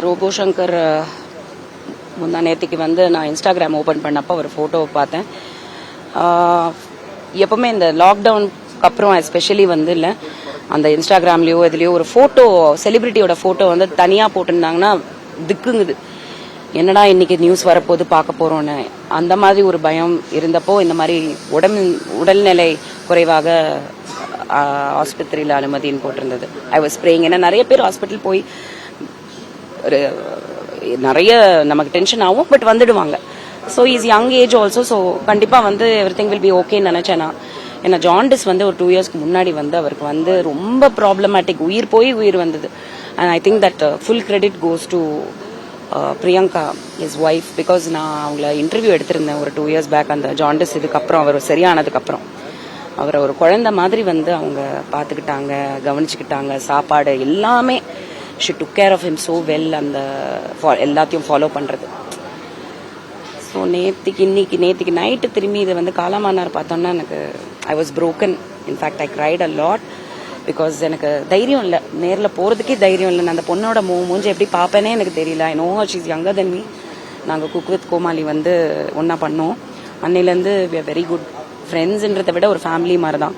Robot Shankar முந்தா நேற்றுக்கு வந்து நான் இன்ஸ்டாகிராம் ஓப்பன் பண்ணப்போ ஒரு ஃபோட்டோவை பார்த்தேன். எப்பவுமே இந்த லாக்டவுனுக்கு அப்புறம் எஸ்பெஷலி வந்து இல்லை அந்த இன்ஸ்டாகிராம்லேயோ இதுலேயோ ஒரு ஃபோட்டோ செலிபிரிட்டியோட ஃபோட்டோ வந்து தனியாக போட்டிருந்தாங்கன்னா திக்குங்குது. என்னடா இன்னைக்கு நியூஸ் வரப்போது பார்க்க போகிறோன்னு அந்த மாதிரி ஒரு பயம் இருந்தப்போ இந்த மாதிரி உடல்நிலை குறைவாக ஆஸ்பத்திரியில் அனுமதின்னு போட்டிருந்தது. I was praying. ஏன்னா நிறைய பேர் ஹாஸ்பிட்டல் போய் ஒரு நிறைய நமக்கு டென்ஷன் ஆகும், பட் வந்துடுவாங்க. So is young age also. So கண்டிப்பாக வந்து எவ்ரி திங் வில் பி ஓகேன்னு நினச்சேன் நான். ஏன்னா ஜாண்டிஸ் வந்து ஒரு 2 இயர்ஸ்க்கு முன்னாடி வந்து அவருக்கு வந்து ரொம்ப ப்ராப்ளமேட்டிக், உயிர் போய் உயிர் வந்தது. And I think that full credit goes to Priyanka his wife. Because நான் அவங்கள இன்டர்வியூ எடுத்திருந்தேன் ஒரு 2 இயர்ஸ் பேக். அந்த ஜாண்டிஸ் இதுக்கப்புறம் அவர் சரியானதுக்கப்புறம் அவரை ஒரு குழந்தை மாதிரி வந்து அவங்க பார்த்துக்கிட்டாங்க, கவனிச்சுக்கிட்டாங்க, சாப்பாடு எல்லாமே. She took care of him so well. அந்த எல்லாத்தையும் ஃபாலோ பண்ணுறது. ஸோ நேற்றுக்கு நைட்டு திரும்பி இதை வந்து காலமானார் பார்த்தோன்னா எனக்கு I was broken. In fact I cried a lot. Because எனக்கு தைரியம் இல்லை, நேரில் போகிறதுக்கே தைரியம் இல்லை. நான் அந்த பொண்ணோட மூஞ்சி எப்படி பார்ப்பேனே எனக்கு தெரியல. I know she is younger than me. நாங்கள் குக் வித் கோமாளி வந்து ஒன்றா பண்ணோம். அன்னையிலேருந்து வி ஆர் வெரி குட் ஃப்ரெண்ட்ஸுன்றதை விட ஒரு ஃபேமிலி மாதிரி தான்.